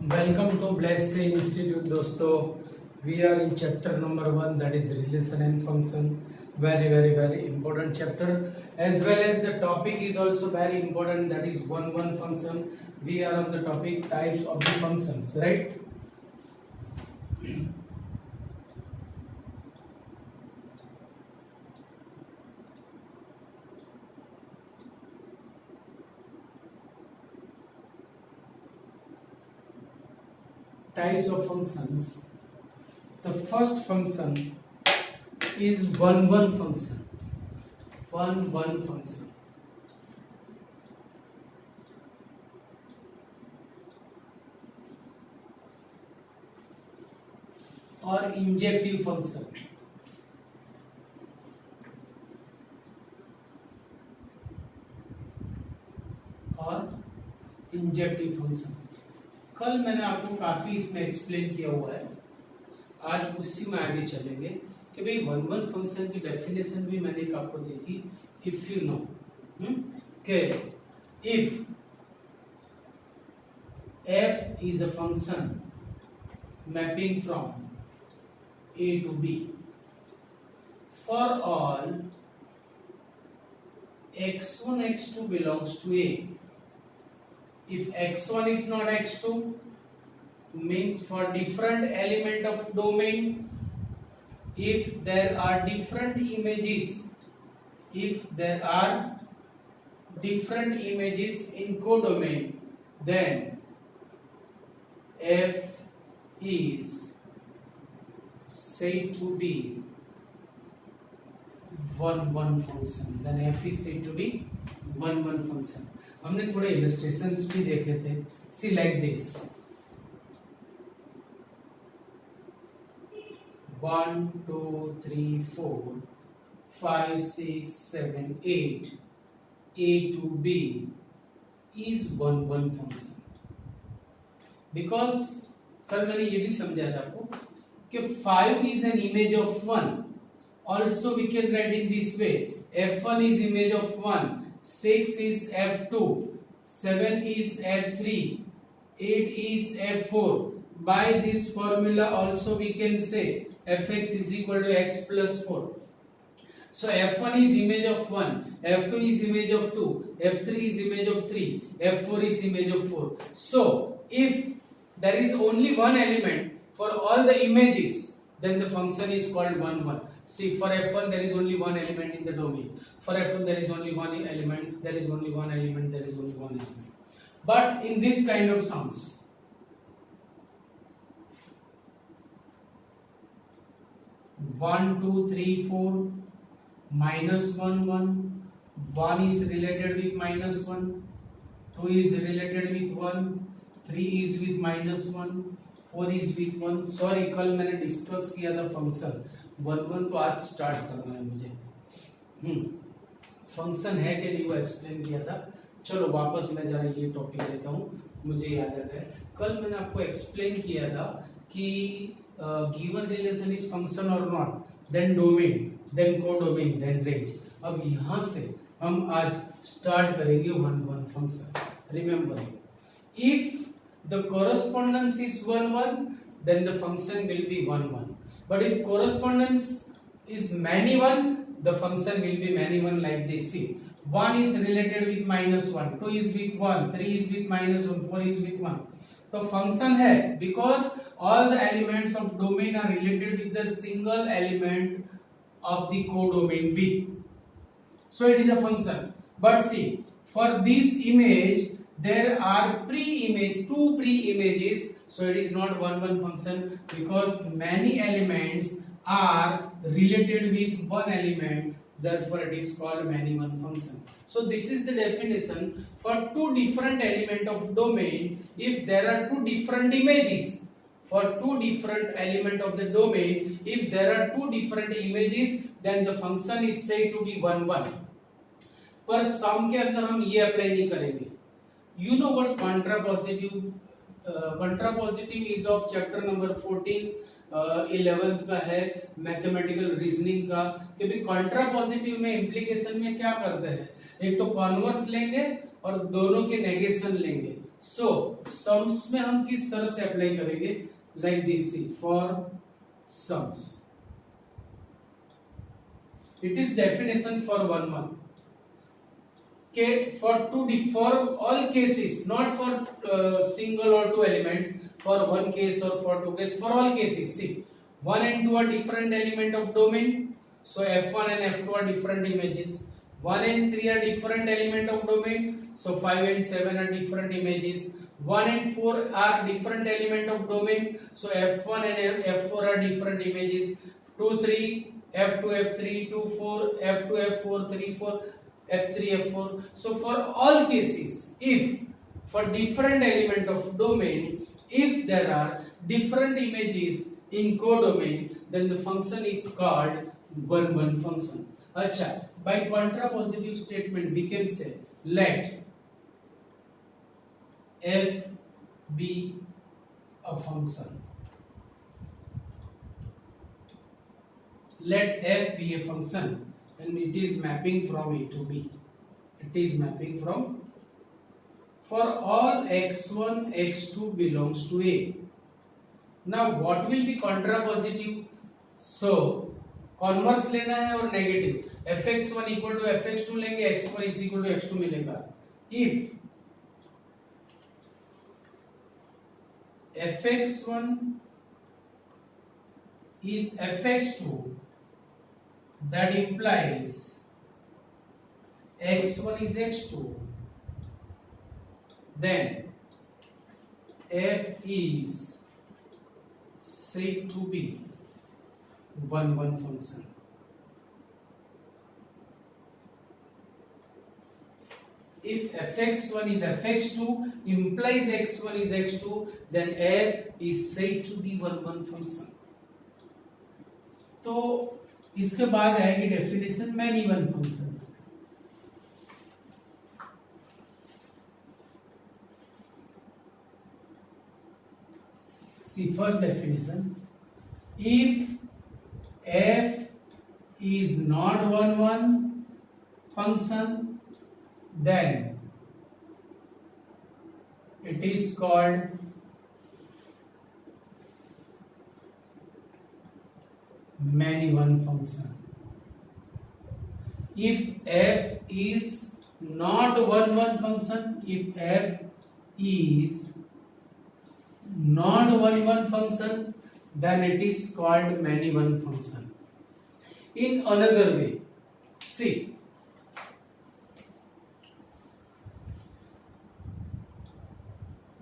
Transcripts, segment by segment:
Welcome to Blessed Institute दोस्तों. We are in chapter number 1, that is relation and function. Very important chapter, as well as the topic is also very important, that is one function. We are on the topic types of the functions, right? Types of functions. The first function is one function. One function. Or injective function. और injective function. कल मैंने आपको काफी इसमें explain किया हुआ है, आज उसी में आगे चलेंगे कि भाई वन फंक्शन की डेफिनेशन भी मैंने एक आपको दी थी. इफ यू नो कि if f is a function mapping from a to b for all x1 x2 belongs to a. If x1 is not x2, means for different element of domain, if there are different images, in codomain, then f is said to be one function. Then f is said to be one function. हमने थोड़े illustrations भी देखे थे. सी like this 1 2 3 4 5 6 7 8 a to b is one function. Because कल मैंने ये भी समझाया था आपको कि 5 is an image of 1. Also we can write in this way: f1 is image of 1, 6 is f2, 7 is f3, 8 is f4. By this formula also we can say fx is equal to x plus 4. So f1 is image of 1, f2 is image of 2, f3 is image of 3, f4 is image of 4. So if there is only one element for all the images, then the function is called 1. See, for f1 there is only one element in the domain. For f2 there is only one element. There is only one element. There is only one element. But in this kind of sums, 1 2 3 4 minus 1 1 is related with minus 1, 2 is related with 1, 3 is with minus 1, 4 is with 1. Sorry, कल मैंने discuss किया था function. One तो आज start करना है मुझे. Function है कि नहीं वो एक्सप्लेन किया था. चलो वापस मैं जरा ये टॉपिक लेता हूँ, मुझे याद आ गया. कल मैंने आपको एक्सप्लेन किया था कि गिवन रिलेशन इज फंक्शन और not, then domain, then codomain, then range. अब यहाँ से हम आज स्टार्ट करेंगे one function. Remember, if the correspondence is 1 then the function will be 1. But if correspondence is many 1, the function will be many 1 like this. See, 1 is related with minus 1, 2 is with 1, 3 is with minus 1, 4 is with 1. तो function है because all the elements of domain are related with the single element of the codomain B. So it is a function. But see, for this image there are two pre-images, so it is not one function because many elements are related with one element, therefore it is called many one function. So this is the definition for two different element of domain. If there are two different images for two different element of the domain, if there are two different images, then the function is said to be 1. पर सम के अंदर हम ये apply नहीं करेंगे. You know what contrapositive? Contrapositive is of chapter number 14, 11th का है mathematical reasoning का. कि भाई contrapositive में इम्प्लीकेशन में क्या करते हैं, एक तो कॉन्वर्स लेंगे और दोनों के नेगेशन लेंगे. सो सम्स में हम किस तरह से अप्लाई करेंगे, like this, for sums it is definition for 1 1 के for all cases, not for single or two elements, for one case or for two cases, for all cases. See, 1 and 2 are different element of domain, so f1 and f2 are different images. 1 and 3 are different element of domain, so 5 and 7 are different images. 1 and 4 are different element of domain, so f1 and f4 are different images. 2 3 f2 f3 2 4 f2 f4 3 4 f3 f4. So for all cases, if for different element of domain, if there are different images in codomain, then the function is called 1-1 function. Acha, by contrapositive statement we can say let f be a function. Let f be a function and it is mapping from A to B. It is mapping from, for all x1 x2 belongs to A. Now what will be contrapositive? So converse लेना है और negative, fx1 equal to fx2 लेंगे, x1 is equal to x2 मिलेगा. If fx1 is fx2, that implies x1 is x2, then f is said to be 1-1 function. If fx1 is fx2 implies x1 is x2, then f is said to be 1-1 function. तो इसके बाद आएगी definition many one function. See first definition, if f is not 1-1 function, then it is called many one function. If f is not 1-1 function, if f is not 1-1 function, then it is called many one function. In another way, see,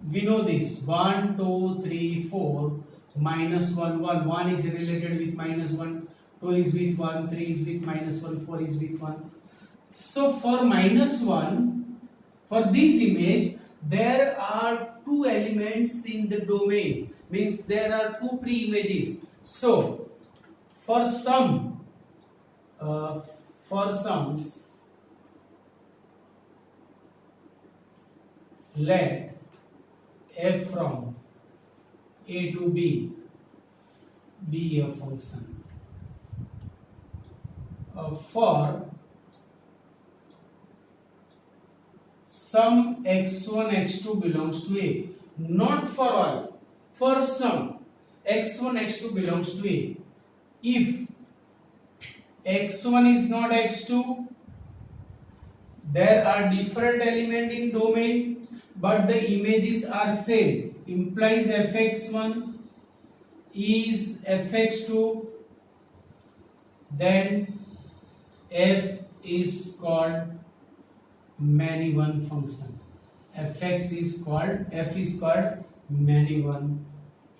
we know this 1 2 3 4 minus 1 1, 1 is related with minus 1, 2 is with 1, 3 is with minus 1, 4 is with 1. So for minus 1, for this image there are two elements in the domain, means there are two pre-images. So for sums let f from A to B be a function. For some x1 x2 belongs to A, not for all, for some x1 x2 belongs to A. If x1 is not x2, there are different element in domain but the images are same, implies fx1 is fx2, then f is called many one function. f is called many one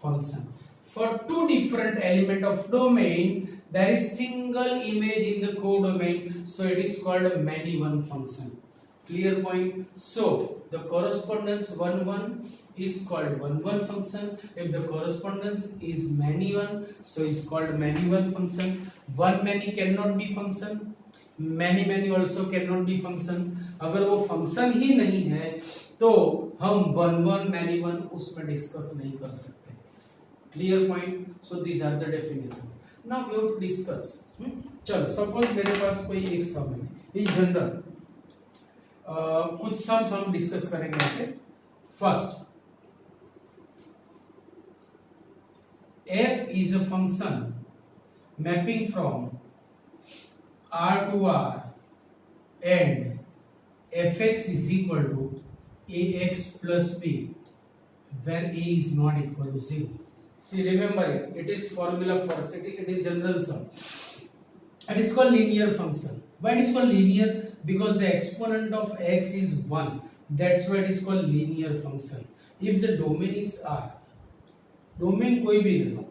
function. For two different element of domain there is single image in the codomain, so it is called a many one function. Clear point? So the correspondence 1-1 is called 1-1 function. If the correspondence is many one, so it's called many one function. One many cannot be function, many also cannot be function. अगर वो function ही नहीं है तो हम 1-1 many one उसमें discuss नहीं कर सकते. Clear point? So these are the definitions. Now we have to discuss. चलो सपोज मेरे पास कोई एक सम है, इन जनरल कुछ सम्स हम डिस्कस करेंगे. First, f is a function mapping from R to R and fx is equal to ax plus b where a is not equal to 0. See, remember it. It is formula for city. It is general sum. And it's called linear function. Why it is called linear? Because the exponent of x is 1. That's why it is called linear function. If the domain is R, domain कोई भी ले लो,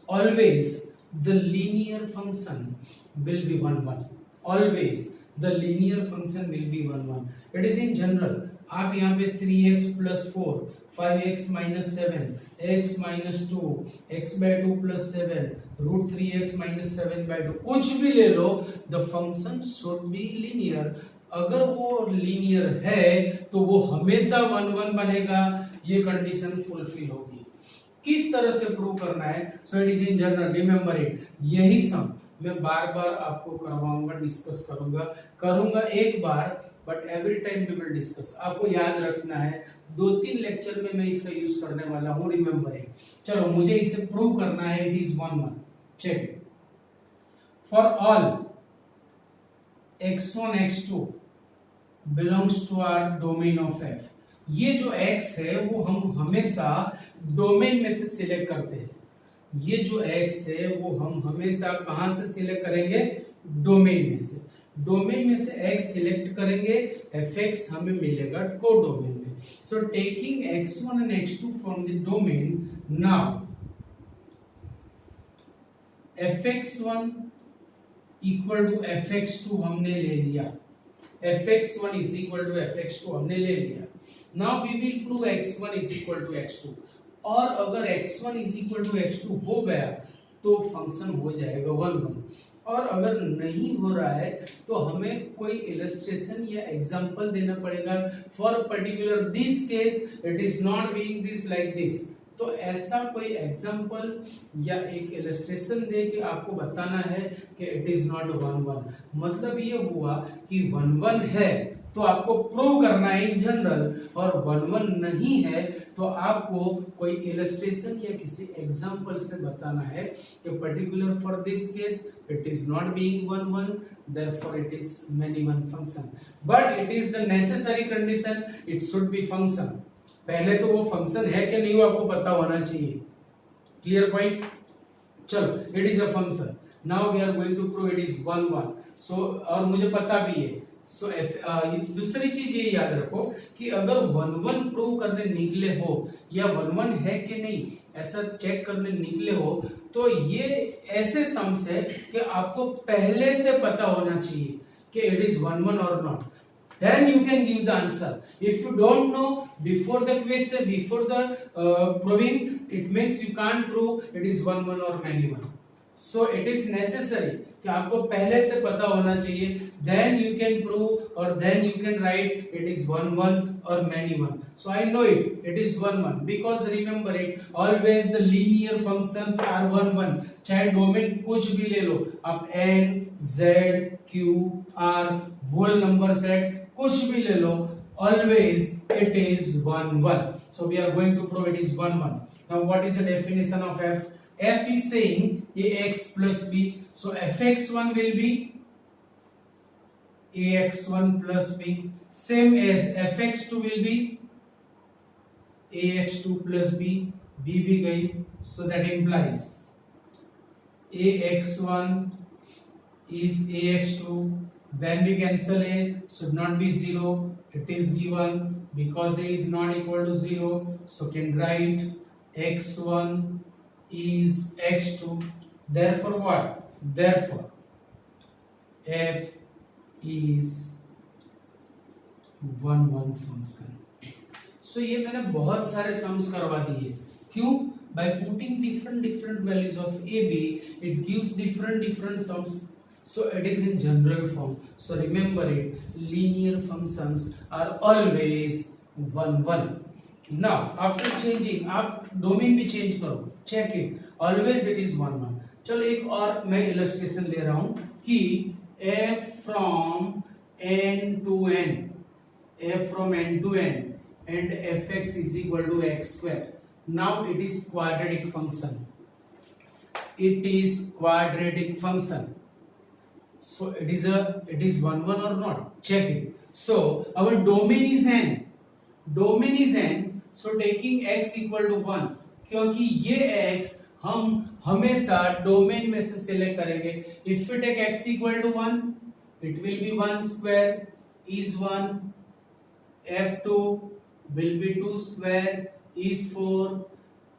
always the linear function will be 1 1. Always the linear function will be 1 1. It is in general. आप यहाँ पे 3x plus 4, 5x minus 7, x minus 2, x by 2 plus 7, root 3x minus 7 by 2, कुछ भी ले लो, the function should be linear. अगर वो linear है तो वो हमेशा 1 1 बनेगा. ये कंडीशन फुलफिल होगी. किस तरह से प्रूव करना है? So it is in general, remember it. यही सम मैं बार बार आपको करवाऊंगा, डिस्कस करूंगा एक बार, but every time we will discuss. आपको याद रखना है, 2-3 लेक्चर में मैं इसका यूज करने वाला हूं, रिमेंबर इट. चलो, मुझे इसे प्रूव करना है. It is 1 1. Check. For all x1 x2 belongs to our domain of f. ये जो x है वो हम हमेशा डोमेन में से सिलेक्ट करते हैं. ये जो x है वो हम हमेशा कहां से सिलेक्ट करेंगे? डोमेन में से. डोमेन में से x सिलेक्ट करेंगे, fx हमें मिलेगा कोडोमेन में. So taking x1 and x2 from the domain, now fx1 equal to fx2 हमने ले लिया. fx1 is equal to fx2 हमने ले लिया. Now we will prove x1 is equal to x2. और अगर x1 is equal to x2 हो गया तो फंक्शन हो जाएगा 1 1. और अगर नहीं हो रहा है तो हमें कोई इलस्ट्रेशन या एग्जांपल देना पड़ेगा. For particular this case it is not being this like this. तो ऐसा कोई एग्जांपल या एक इलस्ट्रेशन दे के आपको बताना है कि इट इज नॉट 1 1. मतलब ये हुआ कि 1 1 है तो आपको प्रूव करना है इन जनरल, और 1 1 नहीं है तो आपको कोई इलस्ट्रेशन या किसी एग्जांपल से बताना है कि particular for this case it is not being 1 1, therefore it is many one function. But it is the necessary condition, it should be function. पहले तो वो फंक्शन है कि नहीं वो आपको पता होना चाहिए. Clear point? चलो, it is a function. Now we are going to prove it is 1 1. So और मुझे पता भी है. सो दूसरी चीज ये याद रखो कि अगर 1 1 प्रूव करने निकले हो या 1 1 है कि नहीं ऐसा चेक करने निकले हो, तो ये ऐसे सम्स है कि आपको पहले से पता होना चाहिए कि इट इज 1 1 और not. Then you can give the answer. If you don't know before the question, before the proving, it means you can't prove it is 1 1 or many one. So it is necessary कि आपको पहले से पता होना चाहिए. Then you can prove or then you can write it is 1 1 or many one. So I know it. It is 1 1 because remember it. Always the linear functions are 1 1. चाहे domain कुछ भी ले लो, आप n, z, q, r, whole number set कुछ भी ले लो, always it is 1 1. So we are going to prove it is 1 1. Now what is the definition of f? F is saying ax plus b. So fx1 will be ax1 plus b. Same as fx2 will be ax2 plus b. b भी गई. So that implies ax1 is ax2. When we cancel a, should not be 0. It is given because a is not equal to 0. So can write x1 is x2. Therefore what? Therefore f is 1 1 function. So ये मैंने बहुत सारे sums करवा दिए. क्यों? By putting different values of a b, it gives different sums. So it is in general form. So remember it. Linear functions are always 1 1. Now after changing, आप domain भी change करो. Check it. Always it is 1 1. चलो एक और मैं illustration ले रहा हूं कि f from n to n, f from n to n and fx is equal to x square. Now it is quadratic function. It is quadratic function. So it is 1 1 or not? Check it. So our domain is n. Domain is n. So taking x equal to 1, क्योंकि ये x हम हमेशा domain में से select करेंगे. If we take x equal to 1, it will be 1 square is 1. f2 will be 2 square is 4.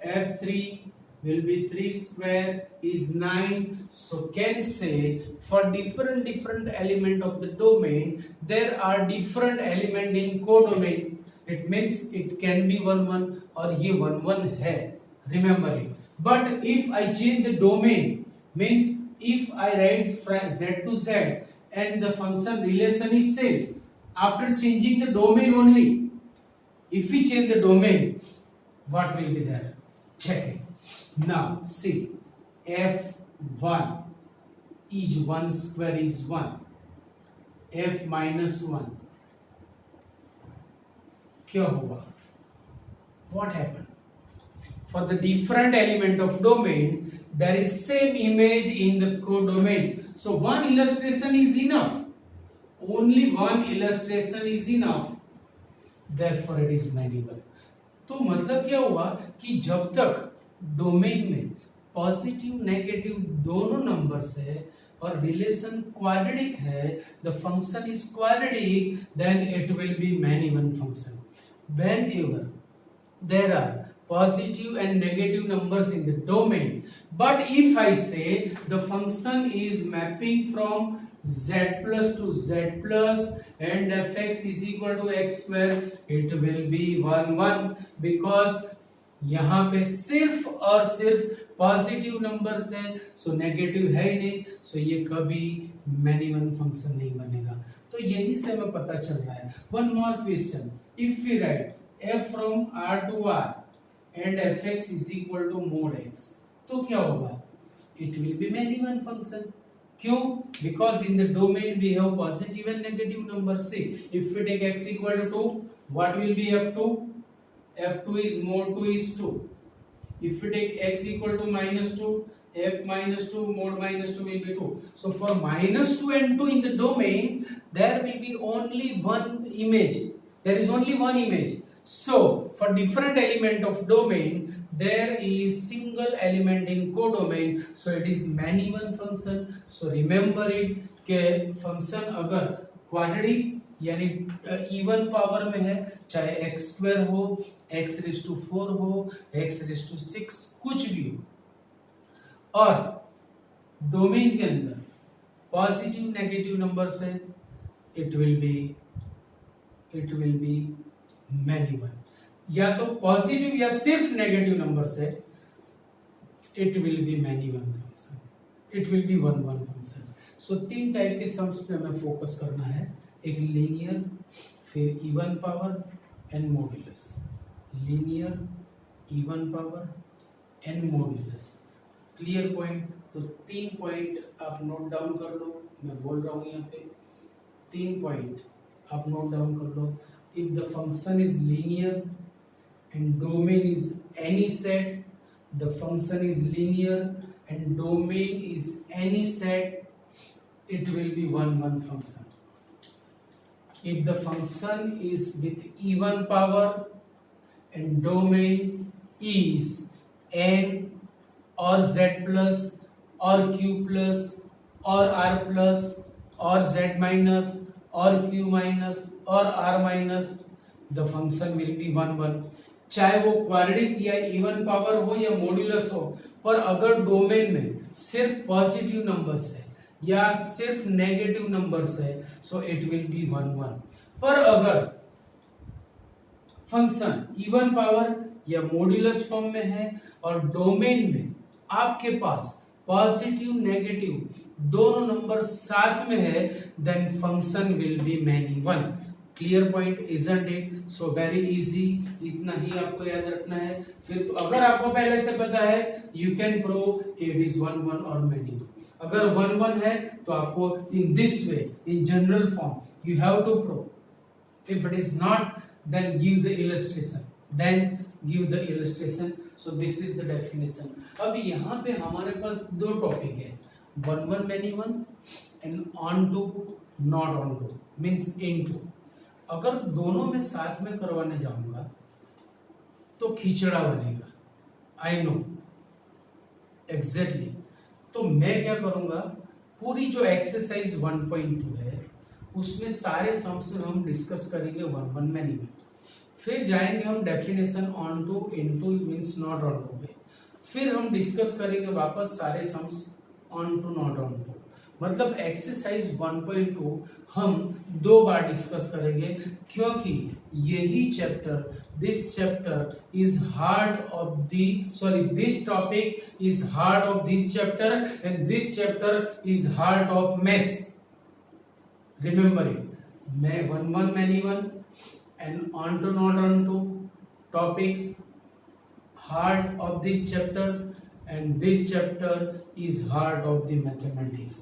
f3 will be 3 square is 9. So can say for different element of the domain there are different element in codomain. It means it can be 1 1 और ये 1 1 है. Remember it. But if I change the domain, means if I write z to z and the function relation is same, after changing the domain only, if we change the domain, what will be there? Check it. Now see, f1 is 1 square is 1, f minus 1 क्या होगा? What happened? For the different element of domain, there is same image in the codomain. So one illustration is enough. Only one illustration is enough. Therefore it is manageable. तो मतलब क्या हुआ कि जब तक domain में पॉजिटिव नेगेटिव दोनों numbers है और रिलेशन क्वाड्रेटिक है, the function is quadratic, then it will be many one function. Whenever there are positive and negative numbers in the domain, but if I say the function is mapping from z plus to z plus and fx is equal to x square, it will be 1 1 because यहाँ पे सिर्फ और सिर्फ positive numbers है, so negative है ही नहीं, सो ये कभी मैनी वन फंक्शन नहीं बनेगा. तो यही से हमें पता चल रहा है. One more question, if we write f from r to r and fx is equal to mod x, तो क्या होगा? It will be many one function. क्यों? Because in the domain we have positive and negative numbers. See, if we take x equal to 2, what will be f2? f2 is mod 2 is 2. If we take x equal to minus 2, f minus 2 mod minus 2 will be 2. So for minus 2 and 2 in the domain, there will be only one image. There is only one image. So for different element of domain, there is single element in codomain. So it is many one function. So remember it कि function अगर quadratic यानी even power में है, चाहे x square हो, x raise to 4 हो, x raise to 6 कुछ भी हो, और डोमेन के अंदर पॉजिटिव नेगेटिव नंबर्स है, it will be many one. या तो पॉजिटिव या सिर्फ नेगेटिव नंबर्स है, it will be many one function, it will be one one function. So तीन टाइप के सम्स पे हमें फोकस करना है, एक लीनियर, फिर even power and modulus. Linear, even power and modulus. Clear point? तो 3 पॉइंट आप नोट डाउन कर लो, मैं बोल रहा हूं यहाँ पे 3 पॉइंट आप नोट डाउन कर लो. If the function is linear and domain is any set, the function is linear and domain is any set, it will be one function. If the function is with even power and domain is n or z plus or q plus or r plus or z minus or q minus or r minus, the function will be 1 1. चाहे वो quadratic या even power हो या modulus हो, पर अगर domain में सिर्फ पॉजिटिव नंबर्स है या सिर्फ नेगेटिव नंबर्स है, सो इट विल बी 1 1. पर अगर फंक्शन इवन पावर या मॉड्यूलस फॉर्म में है और डोमेन में आपके पास पॉजिटिव नेगेटिव दोनों नंबर साथ में है, then function will be many one. Clear point, isn't it? So very easy, इतना ही आपको याद रखना है. फिर तो अगर आपको पहले से पता है, यू कैन प्रूव कि इट इज 1 1 और मैनी. अगर 1 1 है तो आपको in this way, in general form, you have to prove. If it is not then give the illustration, then give the illustration. So this is the definition. अब यहाँ पे हमारे पास दो टॉपिक है, one one many one and onto not onto means into. अगर दोनों में साथ में करवाने जाऊंगा तो खिचड़ा बनेगा, आई नो एग्जैक्टली. तो मैं क्या करूंगा, पूरी जो एक्सरसाइज 1.2 है उसमें सारे सम्स हम डिस्कस करेंगे वन वन मैनी वन. फिर जाएंगे हम definition onto into means not onto पे. फिर हम डिस्कस करेंगे वापस सारे sums onto not onto. मतलब एक्सरसाइज 1.2 हम दो बार डिस्कस करेंगे, क्योंकि यही chapter, this chapter is heart of the, sorry this topic is heart of this chapter and this chapter is heart of maths. Remember it. मैं one one many one and on to not on to topics heart of this chapter and this chapter is heart of the mathematics.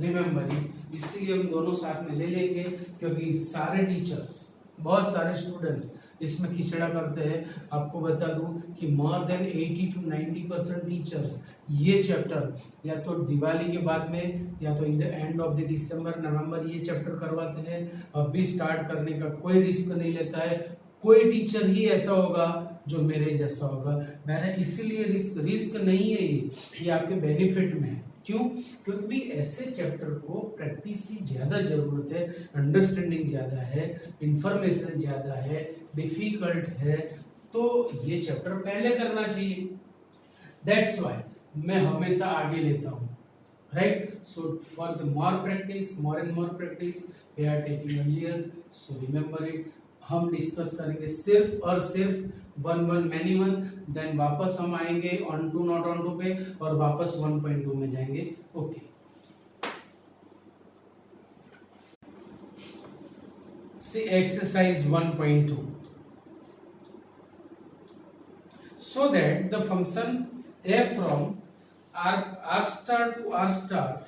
Remember it. इसलिए हम दोनों साथ में ले लेंगे, क्योंकि सारे टीचर्स, बहुत सारे स्टूडेंट्स इसमें खिचड़ा करते हैं. आपको बता दूं कि मोर देन 80 to 90% टीचर्स ये चैप्टर या तो दिवाली के बाद में या तो in the end of the December November ये चैप्टर करवाते हैं. अभी स्टार्ट करने का कोई रिस्क नहीं लेता है. कोई टीचर ही ऐसा होगा जो मेरे जैसा होगा. मैंने इसीलिए रिस्क नहीं है, ये आपके बेनिफिट में है. क्यों? क्योंकि भी ऐसे चैप्टर को प्रैक्टिस की ज्यादा जरूरत है, अंडरस्टैंडिंग ज्यादा है, इंफॉर्मेशन ज्यादा है, डिफिकल्ट है, तो ये चैप्टर पहले करना चाहिए. दैट्स व्हाई मैं हमेशा आगे लेता हूँ, right. So for the more practice, more and more practice we are taking earlier. So remember it. हम डिस्कस करेंगे सिर्फ और सिर्फ one one many one, then वापस हम आएंगे onto not onto पे और वापस 1.2 में जाएंगे. Okay. See exercise 1.2. so that the function f from r star to r star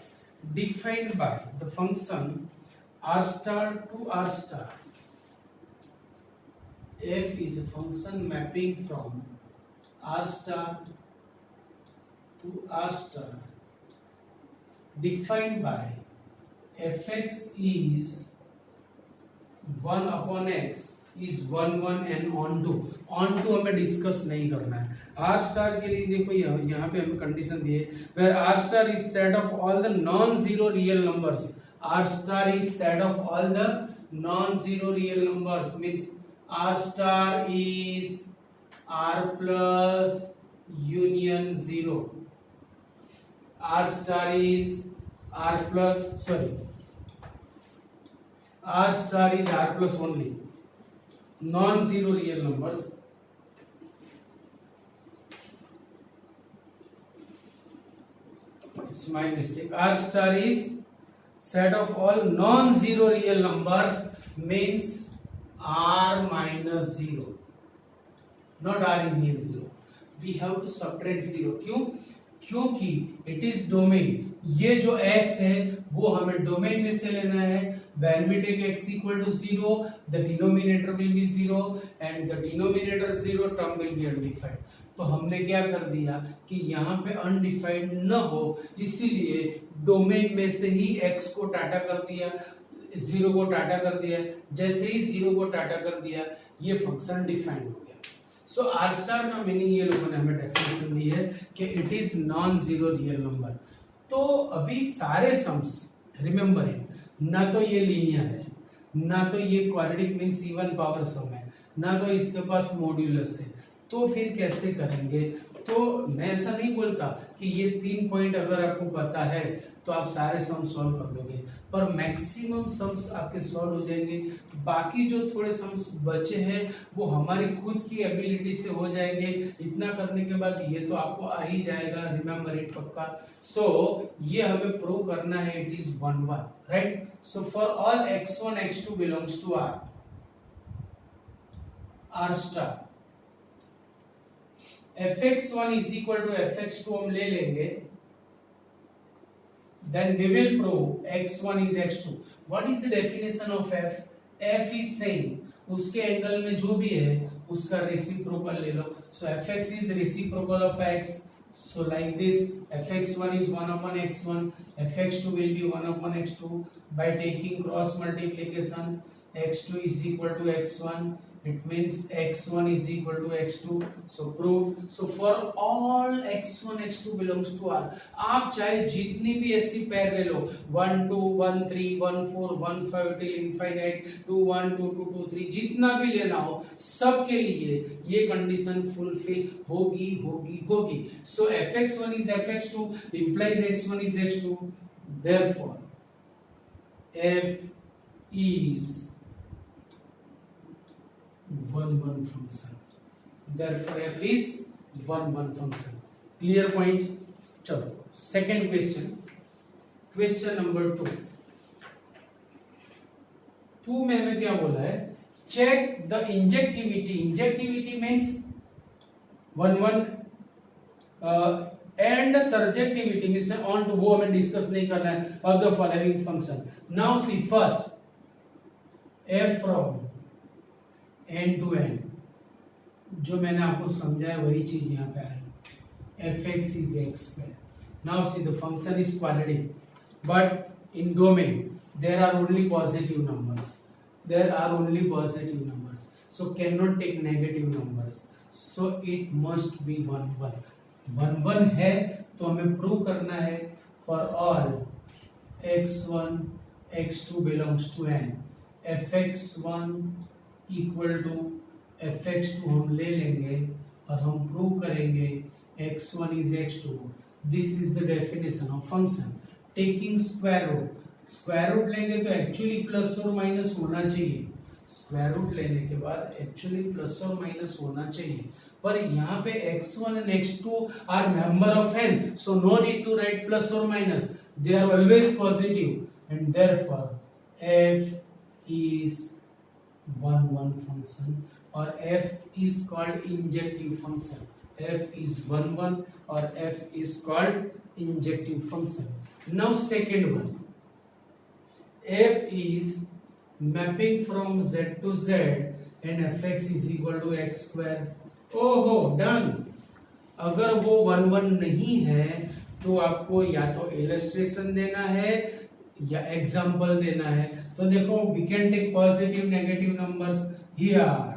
defined by the function r star to r star. F is a function mapping from r star to r star defined by fx is 1 upon x is 1 1 and on to हमें discuss नहीं करना है. r star के लिए देखो यहाँ पे हमें कंडीशन दी है, where r star is set of all the non-zero real numbers. r star is set of all the non-zero real numbers means r star is r plus union 0. r star is r plus, sorry, r star is r plus only non-zero real numbers. It's my mistake. R star is set of all non-zero real numbers means r minus 0, not r union 0. We have to subtract 0. क्यों? क्योंकि it is domain. ये जो x है वो हमें domain में से लेना है. When we take x equal to 0, the denominator will be 0 and the denominator 0 term will be undefined. तो हमने क्या कर दिया कि यहाँ पे अनडिफाइंड न हो, इसीलिए डोमेन में से ही x को टाटा कर दिया, 0 को टाटा कर दिया. जैसे ही 0 को टाटा कर दिया ये फंक्शन डिफाइंड हो गया. सो आर स्टार का मीनिंग ये लोगों ने हमें डेफिनेशन दी है कि it is non zero real number. तो अभी सारे सम्स रिमेंबर इट, ना तो ये लीनियर है, ना तो ये क्वाड्रेटिक मींस इवन पावर सम है, ना तो इसके पास मॉड्यूलस है. तो फिर कैसे करेंगे? तो मैं ऐसा नहीं बोलता कि ये 3 पॉइंट अगर आपको पता है तो आप सारे सम सॉल्व कर दोगे, पर मैक्सिमम सम्स आपके सॉल्व हो जाएंगे. बाकी जो थोड़े सम्स बचे हैं वो हमारी खुद की एबिलिटी से हो जाएंगे. इतना करने के बाद ये तो आपको आ ही जाएगा, रिमेंबर इट पक्का. सो ये हमें प्रूव करना है it is 1 1, right. So for all x1 x2 belongs to r, r star fx1 is equal to fx2 हम ले लेंगे, then we will prove x1 is x2. What is the definition of f? F is saying उसके angle में जो भी है उसका reciprocal ले लो. सो fx is reciprocal of x. So like this, fx1 is 1 upon x1, fx2 will be 1 upon x2. By taking cross multiplication, x2 is equal to x1. It means x1 is equal to x2. So prove. So for all x1 x2 belongs to R. आप चाहे जितनी भी ऐसी पैर ले लो, 1 2 1 3 1 4 1 5 till infinite, 2 1 2 2 2 3, जितना भी लेना हो सबके लिए ये कंडीशन फुलफिल होगी होगी होगी. So fx1 is fx2 implies x1 is x2. Therefore f is 1 1 function. Therefore f is 1 1 function. Clear point. चलो second question. Question number 2. 2 में हमें क्या बोला है? Check the injectivity. Injectivity means 1 1 and surjectivity means on to वो हमें discuss नहीं करना है. Of the following function. Now see first f from n to n. जो मैंने आपको समझाया वही चीज यहाँ पे आई. fx is x square. Now see the function is quadratic, but in domain there are only positive numbers. There are only positive numbers. So cannot take negative numbers. So it must be 1 1. 1 1 है तो हमें prove करना है for all x1 x2 belongs to n. fx1 equal to fx2 हम ले लेंगे और हम प्रूव करेंगे x1 is x2. This is the definition of function. Taking square root. Square root लेंगे तो एक्चुअली प्लस और माइनस होना चाहिए. स्क्वायर रूट लेने के बाद एक्चुअली प्लस और माइनस होना चाहिए. पर यहाँ पे x1 and x2 are member of n, so no need to write plus or minus. They are always positive, and therefore f is 1 1 function, or f is called injective function. F is 1 1 or f is called injective function. Now second one, f is mapping from z to z and fx is equal to x square. ओहो done. अगर वो 1 1 नहीं है तो आपको या तो illustration देना है या एग्जांपल देना है. तो देखो we can take positive negative numbers here.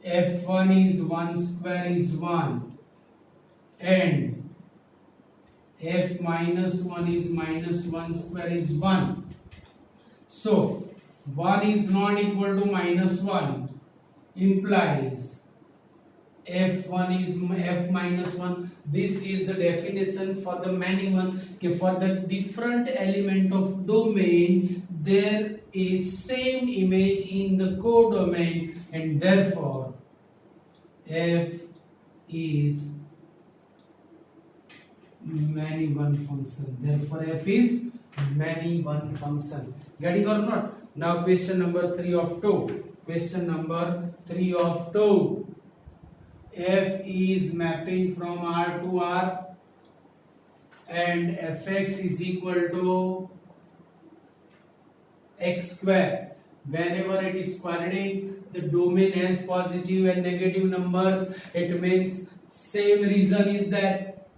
f1 is 1 square is 1 and f minus 1 is minus 1 square is 1. So 1 is not equal to minus 1 implies f1 is f minus 1. This is the definition for the many one. For the different element of domain there is same image in the codomain, and therefore f is many one function. Therefore f is many one function. Getting or not? Now question number 3 of 2. Question number 3 of 2. F is mapping from R to R and fx is equal to x square. Whenever it is quadratic, the domain has positive and negative numbers. It means same reason is that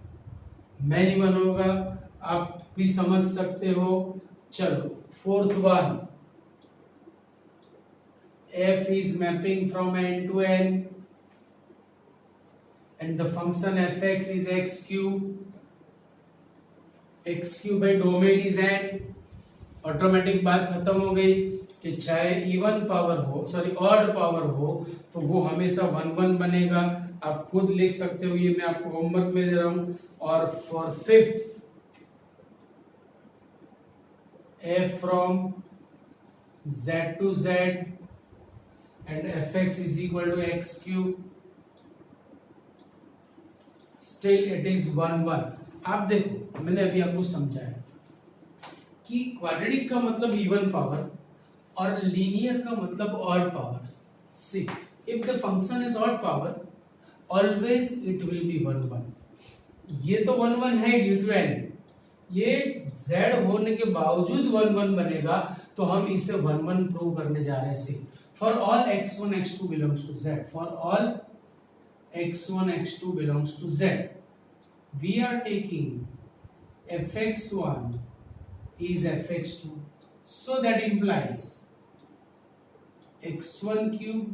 many one होगा. आप भी समझ सकते हो. चलो fourth one, f is mapping from n to n and the function fx is x cube. x cube by domain is n. Automatic बात खत्म हो गई कि चाहे इवन पावर हो सॉरी ऑड पावर हो तो वो हमेशा 1 1 बनेगा. आप खुद लिख सकते हो, ये मैं आपको होमवर्क में दे रहा हूं. और for fifth, f from z to z and fx is equal to x cube. Still it is 1 1. आप देखो मैंने अभी आपको समझाया कि क्वाड्रेटिक का मतलब इवन पावर और लीनियर का मतलब odd power. See if the function is odd power always it will B 1 1. ये तो 1 1 है ड्यू टू n, ये z होने के बावजूद 1 1 बनेगा, तो हम इसे 1 1 प्रूव करने जा रहे हैं। See for all x1 x2 belongs to z, for all x1 x2 belongs to z, we are taking fx1 is fx2, so that implies x1 cube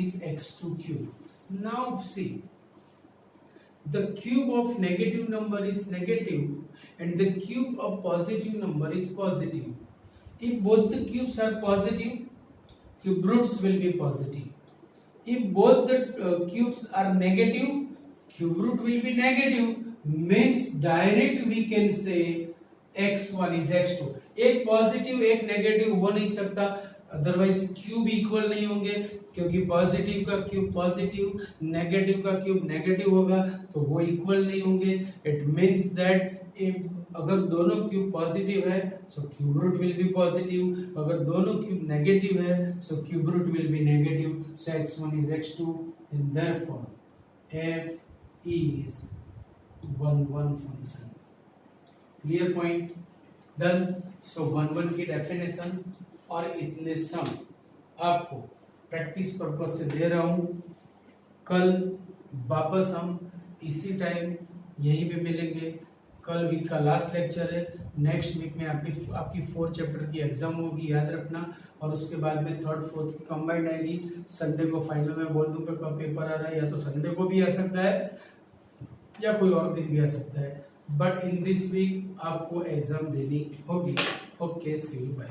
is x2 cube. Now see, the cube of negative number is negative and the cube of positive number is positive. If both the cubes are positive, cube roots will be positive. If both the cubes are negative, cube root will be negative. Means direct we can say x1 is x2. एक positive एक negative हो नहीं सकता, otherwise cube equal नहीं होंगे, क्योंकि positive का cube positive, negative का क्यूब नेगेटिव होगा, तो वो इक्वल नहीं होंगे। इट मींस दैट अगर दोनों क्यूब पॉजिटिव है so cube root will be positive, अगर दोनों क्यूब नेगेटिव है so cube root will be negative. So x1 is x2 and therefore f is 1 1 function. Clear point? Done. So 1 1 की definition और इतने सम आपको प्रैक्टिस पर्पस से दे रहा हूं। कल वापस हम इसी टाइम यहीं पे मिलेंगे। कल वीक का लास्ट लेक्चर है। नेक्स्ट वीक में आपकी 4 चैप्टर की एग्जाम होगी, याद रखना। और उसके बाद में 3rd 4th की कंबाइंड आएगी। संडे को फाइनल में बोल दूंगा कब पेपर आ रहा है, या तो संडे को भी आ सकता है या कोई और दिन भी आ सकता है, बट इन दिस वीक आपको एग्जाम देनी होगी। Okay, see you, bye.